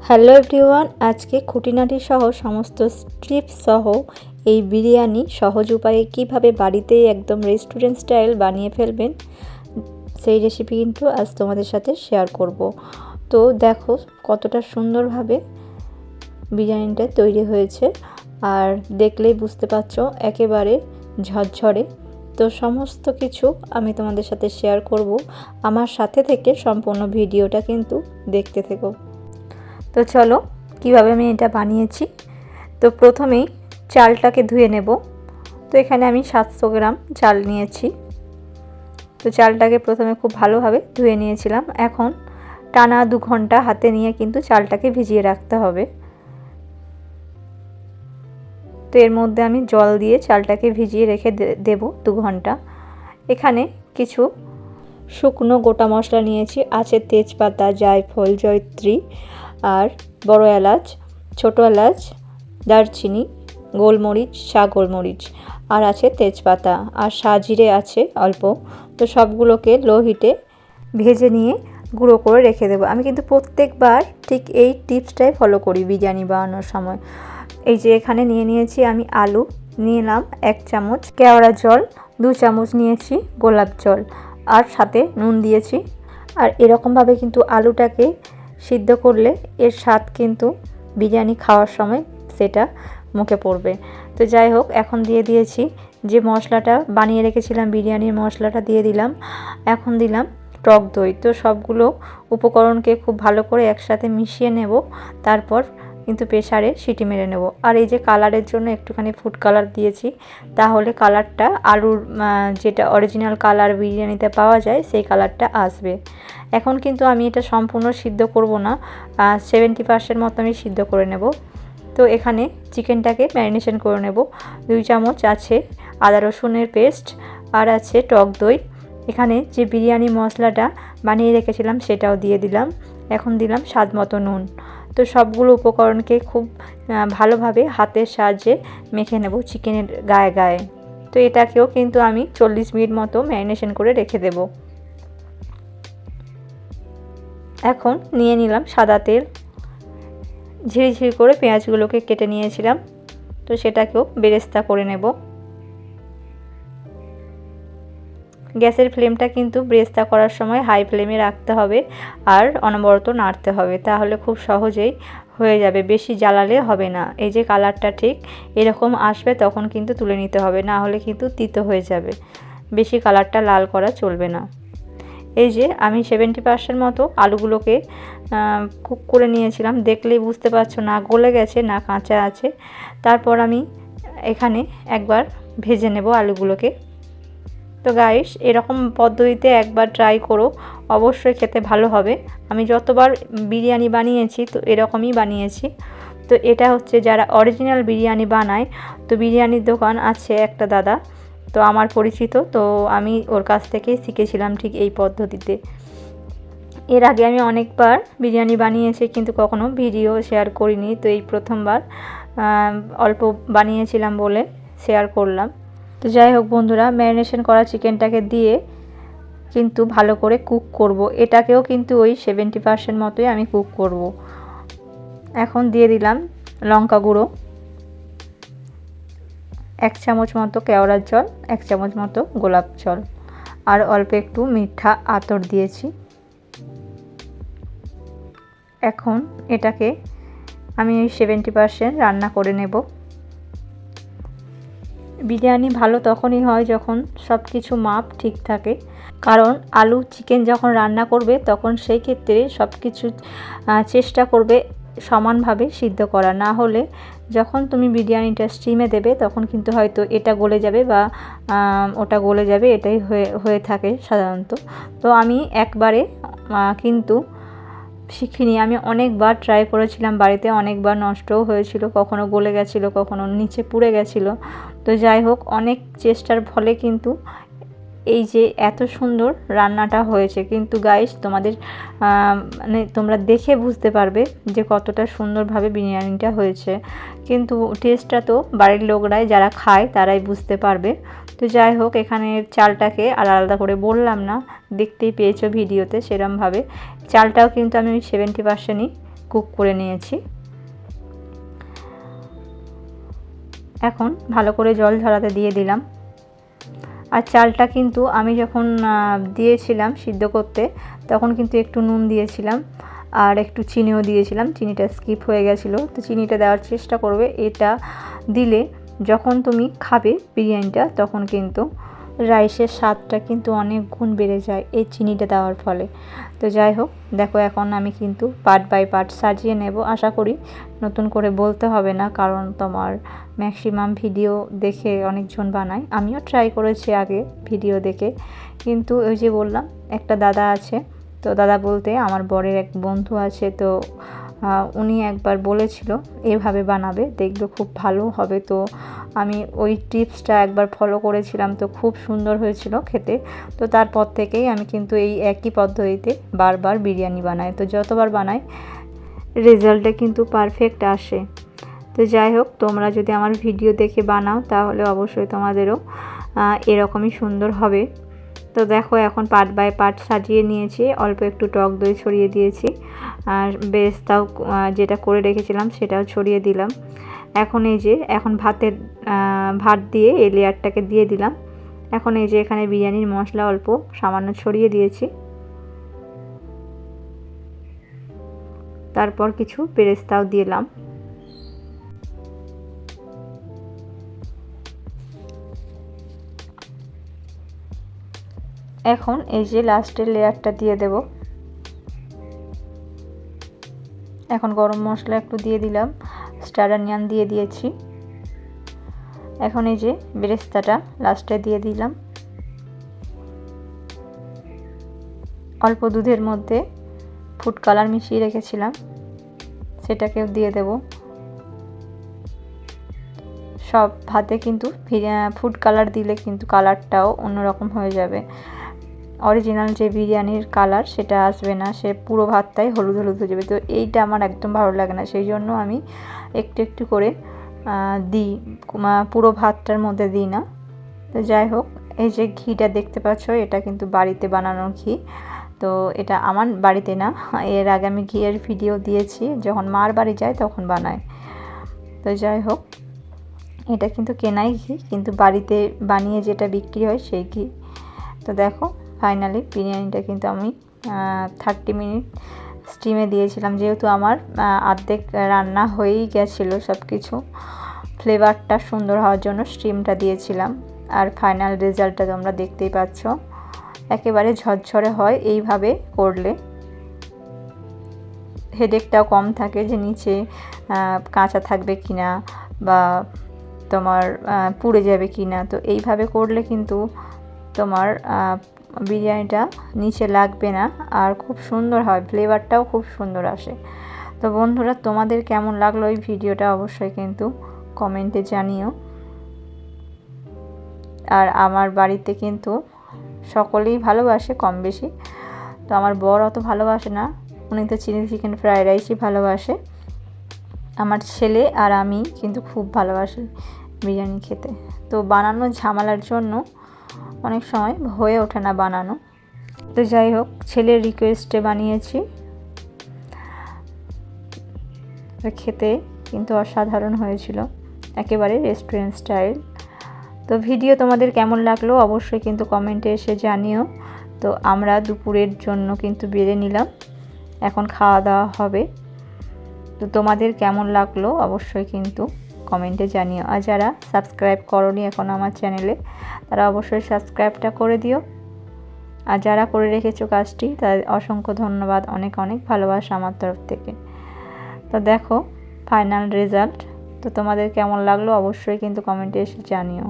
Hello everyone, আজকে খুঁটিনাটি সহ সমস্ত টিপস সহ এই বিরিয়ানি সহজ উপায়ে কিভাবে বাড়িতেই একদম রেস্টুরেন্ট স্টাইল বানিয়ে ফেলবেন সেই রেসিপি কিন্তু আজ তোমাদের সাথে শেয়ার করব। তো দেখো কতটা সুন্দরভাবে বিরিয়ানিটা তৈরি হয়েছে, আর দেখলেই বুঝতে পারছো একেবারে ঝরঝরে। তো সমস্ত কিছু আমি তোমাদের সাথে শেয়ার করব, আমার সাথে থেকে সম্পূর্ণ ভিডিওটা কিন্তু দেখতে থেকো। তো চলো কিভাবে আমি এটা বানিয়েছি। তো প্রথমেই চালটাকে ধুয়ে নেব। তো এখানে আমি 700 গ্রাম চাল নিয়েছি। তো চালটাকে প্রথমে খুব ভালোভাবে ধুয়ে নিয়েছিলাম। এখন টানা 2 ঘন্টা হাতে নিয়ে কিন্তু চালটাকে ভিজিয়ে রাখতে হবে। তো এর মধ্যে আমি জল দিয়ে চালটাকে ভিজিয়ে রেখে দেব 2 ঘন্টা। এখানে কিছু শুকনো গোটা মশলা নিয়েছি, আছে তেজপাতা, জায়ফল, জয়িত্রী, আর বড় এলাচ, ছোটো এলাচ, দারচিনি, গোলমরিচ, গোলমরিচ, আর আছে তেজপাতা, আর সাজিরে আছে অল্প। তো সবগুলোকে লো হিটে ভেজে নিয়ে গুঁড়ো করে রেখে দেবো। আমি কিন্তু প্রত্যেকবার ঠিক এই টিপসটাই ফলো করি বিরিয়ানি বানানোর সময়। এই যে এখানে নিয়েছি আমি আলু, নিলাম 1 চামচ কেওড়া জল, 2 চামচ নিয়েছি গোলাপ জল, আর সাথে নুন দিয়েছি। আর এরকমভাবে কিন্তু আলুটাকে সিদ্ধ করলে এর স্বাদ কিন্তু বিরিয়ানি খাওয়ার সময় সেটা মুখে পড়বে। তো যাই হোক, এখন দিয়ে দিয়েছি যে মশলাটা বানিয়ে রেখেছিলাম, বিরিয়ানির মশলাটা দিয়ে দিলাম। এখন দিলাম টক দই। তো সবগুলো উপকরণকে খুব ভালো করে একসাথে মিশিয়ে নেব, তারপর কিন্তু প্রেসারে সিটি মেরে নেব। আর এই যে কালারের জন্য একটুখানি ফুড কালার দিয়েছি, তাহলে কালারটা আলুর যেটা অরিজিনাল কালার বিরিয়ানিতে পাওয়া যায় সেই কালারটা আসবে। এখন কিন্তু আমি এটা সম্পূর্ণ সিদ্ধ করব না, 70% মতো আমি সিদ্ধ করে নেব। তো এখানে চিকেনটাকে ম্যারিনেশন করে নেব। 2 চামচ আছে আদা রসুনের পেস্ট, আর আছে টক দই। এখানে যে বিরিয়ানি মশলাটা বানিয়ে রেখেছিলাম সেটাও দিয়ে দিলাম। এখন দিলাম স্বাদ মতো নুন। তো সবগুলো উপকরণকে খুব ভালোভাবে হাতের সাহায্যে মেখে নেব চিকেনের গায়ে গায়ে। তো এটাকেও কিন্তু আমি 40 মিনিট মতো ম্যারিনেশন করে রেখে দেব। এখন নিয়ে নিলাম সাদা তেল, ঝিরিঝিরি করে পেঁয়াজগুলোকে কেটে নিয়েছিলাম, তো সেটাকেও বেরেস্তা করে নেব। গ্যাসের ফ্লেমটা কিন্তু বেরেস্তা করার সময় হাই ফ্লেমে রাখতে হবে, আর অনবরত নাড়তে হবে, তাহলে খুব সহজেই হয়ে যাবে, বেশি জ্বালালে হবে না। এই যে কালারটা ঠিক এরকম আসবে তখন কিন্তু তুলে নিতে হবে, না হলে কিন্তু তিতো হয়ে যাবে। বেশি কালারটা লাল করা চলবে না। এই যে আমি 70% মতো আলুগুলোকে কুক করে নিয়েছিলাম, দেখলেই বুঝতে পারছো না গলে গেছে না কাঁচা আছে। তারপর আমি এখানে একবার ভেজে নেব আলুগুলোকে। তো গাইস, এরকম পদ্ধতিতে একবার ট্রাই করো, অবশ্যই খেতে ভালো হবে। আমি যতবার বিরিয়ানি বানিয়েছি তো এরকমই বানিয়েছি। তো এটা হচ্ছে যারা অরিজিনাল বিরিয়ানি বানায়, তো বিরিয়ানির দোকান আছে একটা দাদা, তো আমার পরিচিত, তো আমি ওর কাছ থেকেই শিখেছিলাম ঠিক এই পদ্ধতিতে। এর আগে আমি অনেকবার বিরিয়ানি বানিয়েছি কিন্তু কখনো ভিডিও শেয়ার করিনি, তো এই প্রথমবার অল্প বানিয়েছিলাম বলে শেয়ার করলাম। তো যাই হোক বন্ধুরা, ম্যারিনেশন করা চিকেনটাকে দিয়ে কিন্তু ভালো করে কুক করব। এটাকেও কিন্তু ওই 70% মতোই আমি কুক করব। এখন দিয়ে দিলাম লঙ্কা গুঁড়ো, 1 চামচ মতো কেওড়ার জল, 1 চামচ মতো গোলাপ জল, আর অল্প একটু মিঠা আতর দিয়েছি। এখন এটাকে আমি ওই 70% রান্না করে নেব। বিরিয়ানি ভালো তখনই হয় যখন সব কিছু মাপ ঠিক থাকে, কারণ আলু চিকেন যখন রান্না করবে তখন সেই ক্ষেত্রে সব কিছু চেষ্টা করবে সমানভাবে সিদ্ধ করা, না হলে যখন তুমি বিরিয়ানিটা স্টিমে দেবে তখন কিন্তু হয়তো এটা গলে যাবে বা ওটা গলে যাবে, এটাই হয়ে থাকে সাধারণত। তো আমি একবারে কিন্তু শিখিনি, আমি অনেকবার ট্রাই করেছিলাম বাড়িতে, অনেকবার নষ্টও হয়েছিল, কখনো গলে গেছিলো, কখনো নিচে পুড়ে গেছিলো। তো যাই হোক, অনেক চেষ্টার ফলে কিন্তু এই যে এত সুন্দর রান্নাটা হয়েছে। কিন্তু গাইস, তোমাদের মানে তোমরা দেখে বুঝতে পারবে যে কতটা সুন্দরভাবে বিরিয়ানিটা হয়েছে, কিন্তু টেস্টটা তো বাড়ির লোকরাই যারা খায় তারাই বুঝতে পারবে। তো যাই হোক, এখানে চালটাকে আর আলাদা করে বললাম না, দেখতেই পেয়েছো ভিডিওতে সেরমভাবে। চালটাও কিন্তু আমি 70%ই কুক করে নিয়েছি। এখন ভালো করে জল ঝরাতে দিয়ে দিলাম। আর চালটা কিন্তু আমি যখন দিয়েছিলাম সিদ্ধ করতে তখন কিন্তু একটু নুন দিয়েছিলাম আর একটু চিনিও দিয়েছিলাম, চিনিটা স্কিপ হয়ে গেছিলো। তো চিনিটা দেওয়ার চেষ্টা করবে, এটা দিলে যখন তুমি খাবে বিরিয়ানিটা তখন কিন্তু রাইসের স্বাদটা কিন্তু অনেক গুণ বেড়ে যায় এই চিনিটা দেওয়ার ফলে। তো যাই হোক, দেখো এখন আমি কিন্তু পার্ট বাই পার্ট সাজিয়ে নেব। আশা করি নতুন করে বলতে হবে না, কারণ তোমার ম্যাক্সিমাম ভিডিও দেখে অনেকজন বানায়, আমিও ট্রাই করেছি আগে ভিডিও দেখে, কিন্তু ওই যে বললাম একটা দাদা আছে, তো দাদা বলতে আমার বরের এক বন্ধু আছে, তো উনি একবার বলেছিল এভাবে বানাবে, দেখবে খুব ভালো হবে। তো আমি ওই টিপসটা একবার ফলো করেছিলাম, তো খুব সুন্দর হয়েছিল খেতে। তো তারপর থেকেই আমি কিন্তু এই একই পদ্ধতিতে বারবার বিরিয়ানি বানাই। তো যতবার বানাই রেজাল্টটা কিন্তু পারফেক্ট আসে। তো যাই হোক, তোমরা যদি আমার ভিডিও দেখে বানাও তাহলে অবশ্যই তোমাদেরও এরকমই সুন্দর হবে। তো দেখো এখন পার্ট বাই পার্ট সাজিয়ে নিয়েছি, অল্প একটু টক দই ছড়িয়ে দিয়েছি আর বেরেস্তাও যেটা করে রেখেছিলাম সেটাও ছড়িয়ে দিলাম। এখন এই যে এখন ভাত দিয়ে এই লেয়ারটাকে দিয়ে দিলাম। এখন এই যে এখানে বিরিয়ানির মশলা অল্প সামান্য ছড়িয়ে দিয়েছি, তারপর কিছু বেরেস্তাও দিলাম। এখন এই যে লাস্টের লেয়ারটা দিয়ে দেব। এখন গরম মশলা একটু দিয়ে দিলাম, স্টার অনিয়ন দিয়ে দিয়েছি। এখন এই যে বেরেস্তাটা লাস্টে দিয়ে দিলাম। অল্প দুধের মধ্যে ফুড কালার মিশিয়ে রেখেছিলাম, সেটাকেও দিয়ে দেব। সব ভাতে কিন্তু ফুড কালার দিলে কিন্তু কালারটাও অন্যরকম হয়ে যাবে, অরিজিনাল যে বিরিয়ানির কালার সেটা আসবে না, সে পুরো ভাতটাই হলুদ হলুদ হয়ে যাবে। তো এইটা আমার একদম ভালো লাগে না, সেই জন্য আমি একটু একটু করে দিই, পুরো ভাতটার মধ্যে দিই না। তো যাই হোক, এই যে ঘিটা দেখতে পাচ্ছ এটা কিন্তু বাড়িতে বানানো ঘি, তো এটা আমার বাড়িতে না, এর আগে আমি ঘিয়ের ভিডিও দিয়েছি, যখন মার বাড়ি যায় তখন বানাই। তো যাই হোক, এটা কিন্তু কেনাই ঘি, কিন্তু বাড়িতে বানিয়ে যেটা বিক্রি হয় সেই ঘি। তো দেখো ফাইনালি বিরিয়ানিটা কিন্তু আমি 30 মিনিট স্টিমে দিয়েছিলাম, যেহেতু আমার অর্ধেক রান্না হয়েই গেছিলো সব কিছু। ফ্লেভারটা সুন্দর হওয়ার জন্য স্টিমটা দিয়েছিলাম। আর ফাইনাল রেজাল্টটা তোমরা দেখতেই পাচ্ছ, একেবারে ঝরঝরে হয় এইভাবে করলে। হেডেকটাও কম থাকে যে নিচে কাঁচা থাকবে কিনা বা তোমার পুড়ে যাবে কিনা। তো এইভাবে করলে কিন্তু তোমার বিরিয়ানিটা নিচে লাগবে না আর খুব সুন্দর হয়, ফ্লেভারটাও খুব সুন্দর আসে। তো বন্ধুরা, তোমাদের কেমন লাগলো এই ভিডিওটা অবশ্যই কিন্তু কমেন্টে জানিও। আর আমার বাড়িতে কিন্তু সকলেই ভালোবাসে কম বেশি, তো আমার বর অত ভালোবাসে না, উনি তো চিলি চিকেন ফ্রাইড রাইসই ভালোবাসে। আমার ছেলে আর আমি কিন্তু খুব ভালোবাসি বিরিয়ানি খেতে। তো বানানোর ঝামেলার জন্য অনেক সময় হয়ে ওঠে না বানানো। তো যাই হোক, ছেলের রিকোয়েস্টে বানিয়েছি, খেতে কিন্তু অসাধারণ হয়েছিল, একেবারে রেস্টুরেন্ট স্টাইল। তো ভিডিও তোমাদের কেমন লাগলো অবশ্যই কিন্তু কমেন্টে এসে জানিও। তো আমরা দুপুরের জন্য কিন্তু বেড়ে নিলাম, এখন খাওয়া দাওয়া হবে। তো তোমাদের কেমন লাগলো অবশ্যই কিন্তু কমেন্টে জানিও। আর যারা সাবস্ক্রাইব করোনি এখন আমার চ্যানেলে, তারা অবশ্যই সাবস্ক্রাইবটা করে দিও। আর যারা করে রেখেছো কাজটি, তাদের অসংখ্য ধন্যবাদ, অনেক অনেক ভালোবাসা আমার তরফ থেকে। তো দেখো ফাইনাল রেজাল্ট, তো তোমাদের কেমন লাগলো অবশ্যই কিন্তু কমেন্টে এসে জানিও।